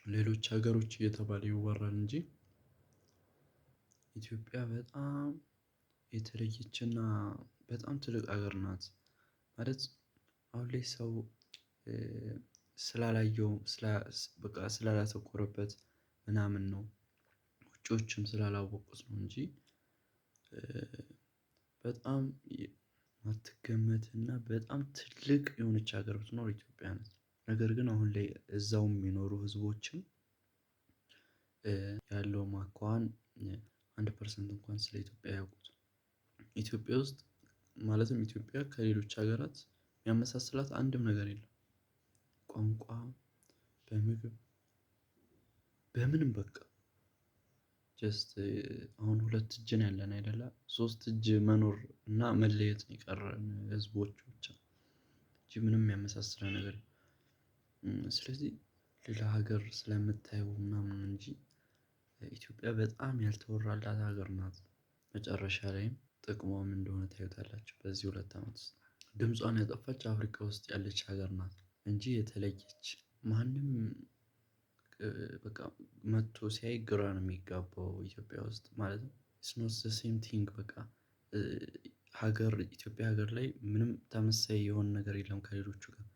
ሌሎች ሀገሮች እየተባለ ይወራል እንጂ ኢትዮጵያ በጣም የተለየችና በጣም ትልቅ ሀገር ናት። ማለት አሁን ላይ ሰው ስላላየው በቃ ስላላተኮረበት ምናምን ነው። ውጪዎችም ስላላወቁት ነው እንጂ በጣም ማትገመት እና በጣም ትልቅ የሆነች ሀገር ብትኖር ኢትዮጵያ ናት። ነገር ግን አሁን ላይ እዛው የሚኖሩ ህዝቦችም ያለው አኳኋን 1% እንኳን ስለ ኢትዮጵያ አያውቁትም። ኢትዮጵያ ውስጥ ማለትም ኢትዮጵያ ከሌሎች ሀገራት የሚያመሳስላት አንድም ነገር የለም። ቋንቋ፣ በምግብ፣ በምንም በቃ ጀስት አሁን 2 እጅ ነው ያለን አይደለ? 3 እጅ መኖር እና መለየት ነው የቀረን ህዝቦች ብቻ እንጂ ምንም የሚያመሳስለን ነገር የለም። ስለዚህ ሌላ ሀገር ስለምታየው ምናምን እንጂ ኢትዮጵያ በጣም ያልተወራላት ሀገር ናት። መጨረሻ ላይም ጥቅሟ ምን እንደሆነ ታዩታላችሁ በዚህ 2 አመት ውስጥ። ድምጿን ያጠፋች አፍሪካ ውስጥ ያለች ሀገር ናት እንጂ የተለየች ማንም በቃ መጥቶ ሲያይ ግራ ነው የሚጋባው ኢትዮጵያ ውስጥ ማለት ነው። ኢትስ ኖት ዘ ሴም ቲንግ በቃ ኢትዮጵያ ሀገር ላይ ምንም ተመሳሳይ የሆነ ነገር የለም ከሌሎቹ ጋር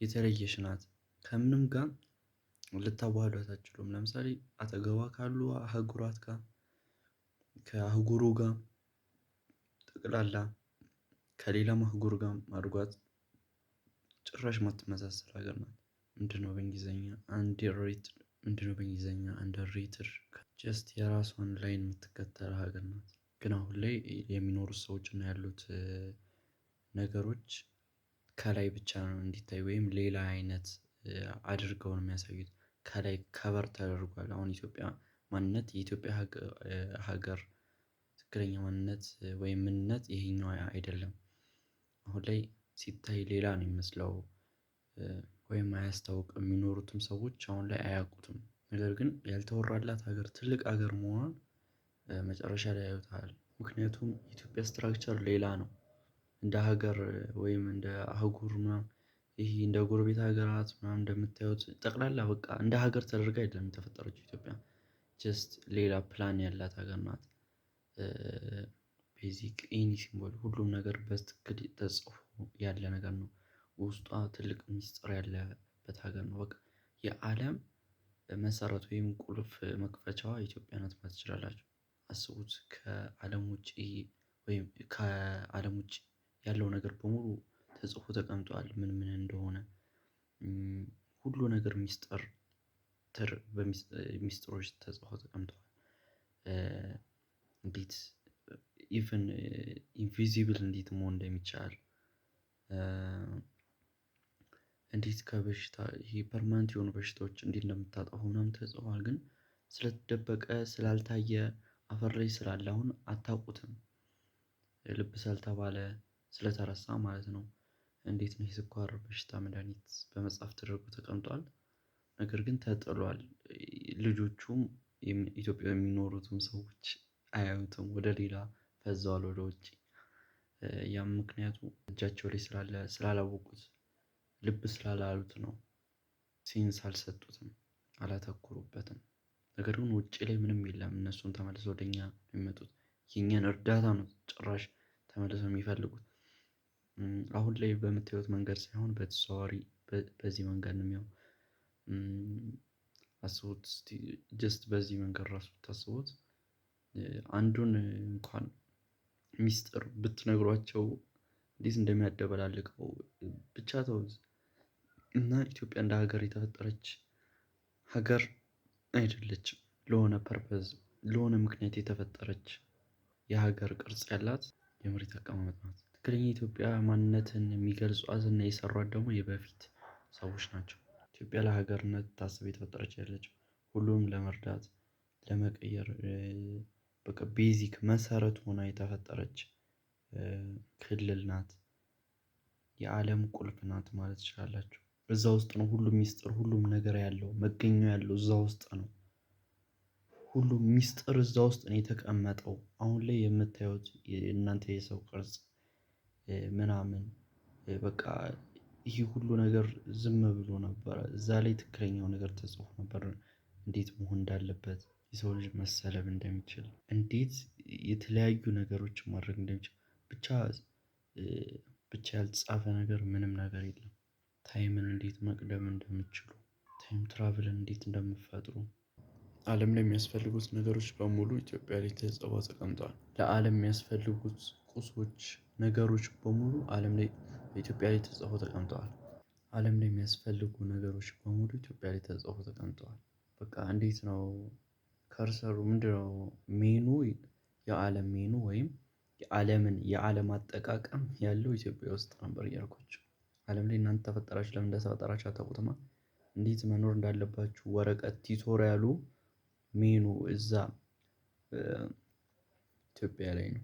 የተለየች ናት። ከምንም ጋር ልታዋህዷት አትችሉም። ለምሳሌ አጠገቧ ካሉ አህጉራት ጋር ከአህጉሩ ጋር ጠቅላላ ከሌላም አህጉር ጋር አድርጓት ጭራሽ ማትመሳሰል ሀገር ናት። ምንድነው በእንግሊዘኛ አንደርሬትድ ጀስት የራሷን ላይን የምትከተል ሀገር ናት። ግን አሁን ላይ የሚኖሩት ሰዎች እና ያሉት ነገሮች ከላይ ብቻ ነው እንዲታይ ወይም ሌላ አይነት አድርገው ነው የሚያሳዩት። ከላይ ከቨር ተደርጓል። አሁን ኢትዮጵያ ማንነት የኢትዮጵያ ሀገር ትክክለኛ ማንነት ወይም ምንነት ይሄኛው አይደለም። አሁን ላይ ሲታይ ሌላ ነው የሚመስለው ወይም አያስታውቅም። የሚኖሩትም ሰዎች አሁን ላይ አያውቁትም። ነገር ግን ያልተወራላት ሀገር ትልቅ ሀገር መሆኗን መጨረሻ ላይ ያዩታል። ምክንያቱም የኢትዮጵያ ስትራክቸር ሌላ ነው። እንደ ሀገር ወይም እንደ አህጉር ምናምን ይሄ እንደ ጎረቤት ሀገራት ምናምን እንደምታዩት ጠቅላላ በቃ እንደ ሀገር ተደርጋ አይደለም የተፈጠረችው ኢትዮጵያ ጀስት ሌላ ፕላን ያላት ሀገር ናት። ቤዚክ ኤኒ ሲምቦል ሁሉም ነገር በትክክል ተጽፎ ያለ ነገር ነው። ውስጧ ትልቅ ሚስጥር ያለበት ሀገር ነው። በቃ የአለም መሰረት ወይም ቁልፍ መክፈቻዋ ኢትዮጵያ ናት ማለት ትችላላችሁ። አስቡት ከአለም ውጪ ወይም ከአለም ውጪ ያለው ነገር በሙሉ ተጽፎ ተቀምጧል ምን ምን እንደሆነ ሁሉ ነገር ሚስጥሮች ተጽፈው ተቀምጠዋል። እንዴት ኢቭን ኢንቪዚብል እንዴት መሆን እንደሚቻል እንዴት ከበሽታ ይሄ ፐርማነንት የሆኑ በሽታዎች እንዴት እንደምታጠፋው ምናምን ተጽፏል። ግን ስለተደበቀ ስላልታየ አፈር ላይ ስላለ አሁን አታውቁትም። ልብ ስላልተባለ ስለተረሳ ማለት ነው። እንዴት ነው የስኳር በሽታ መድሃኒት በመጽሐፍ ተደርጎ ተቀምጧል። ነገር ግን ተጥሏል። ልጆቹም ኢትዮጵያ የሚኖሩትም ሰዎች አያዩትም ወደ ሌላ ፈዘዋል ወደ ውጪ። ያም ምክንያቱ እጃቸው ላይ ስላላወቁት ልብ ስላላሉት ነው። ሴንስ አልሰጡትም አላተኮሩበትም። ነገር ግን ውጪ ላይ ምንም የለም እነሱን ተመልሰው ወደ እኛ የሚመጡት የኛን እርዳታ ነው ጭራሽ ተመልሰው የሚፈልጉት። አሁን ላይ በምታዩት መንገድ ሳይሆን በተዘዋዋሪ በዚህ መንገድ ነው የሚሆነው። አስቡት እስቲ ጀስት በዚህ መንገድ ራሱ ብታስቡት አንዱን እንኳን ሚስጥር ብትነግሯቸው እንዴት እንደሚያደባልቀው ብቻ ተውት። እና ኢትዮጵያ እንደ ሀገር የተፈጠረች ሀገር አይደለችም። ለሆነ ፐርፐዝ ለሆነ ምክንያት የተፈጠረች የሀገር ቅርጽ ያላት የመሬት አቀማመጥ ናት። ትክክለኛ የኢትዮጵያ ማንነትን የሚገልጿት እና የሰሯት ደግሞ የበፊት ሰዎች ናቸው። ኢትዮጵያ ለሀገርነት ታስብ የተፈጠረች አይደለችም። ሁሉንም ለመርዳት ለመቀየር በቃ ቤዚክ መሰረት ሆና የተፈጠረች ክልል ናት። የአለም ቁልፍ ናት ማለት ትችላላችሁ። እዛ ውስጥ ነው ሁሉም ሚስጥር ሁሉም ነገር ያለው መገኛው ያለው እዛ ውስጥ ነው። ሁሉም ሚስጥር እዛ ውስጥ ነው የተቀመጠው። አሁን ላይ የምታዩት እናንተ የሰው ቅርጽ ምናምን በቃ ይህ ሁሉ ነገር ዝም ብሎ ነበረ። እዛ ላይ ትክክለኛው ነገር ተጽፎ ነበር። እንዴት መሆን እንዳለበት፣ የሰው ልጅ መሰለብ እንደሚችል፣ እንዴት የተለያዩ ነገሮችን ማድረግ እንደሚችል ብቻ ብቻ ያልተጻፈ ነገር ምንም ነገር የለም። ታይምን እንዴት መቅደም እንደምችሉ፣ ታይም ትራቭልን እንዴት እንደምፈጥሩ፣ ዓለም ላይ የሚያስፈልጉት ነገሮች በሙሉ ኢትዮጵያ ላይ ተጽፈው ተቀምጠዋል። ለዓለም የሚያስፈልጉት ቁሶች፣ ነገሮች በሙሉ ዓለም ላይ በኢትዮጵያ ላይ ተጽፈው ተቀምጠዋል። ዓለም ላይ የሚያስፈልጉ ነገሮች በሙሉ ኢትዮጵያ ላይ ተጽፈው ተቀምጠዋል። በቃ እንዴት ነው ከርሰሩ ምንድነው? ሜኑ የዓለም ሜኑ ወይም የዓለም አጠቃቀም ያለው ኢትዮጵያ ውስጥ ነበር እያልኳቸው። ዓለም ላይ እናንተ ተፈጠራችሁ ለምን እንደተፈጠራችሁ አታውቁትማ። እንዴት መኖር እንዳለባችሁ ወረቀት ቲቶሪያሉ ሜኑ እዛ ኢትዮጵያ ላይ ነው።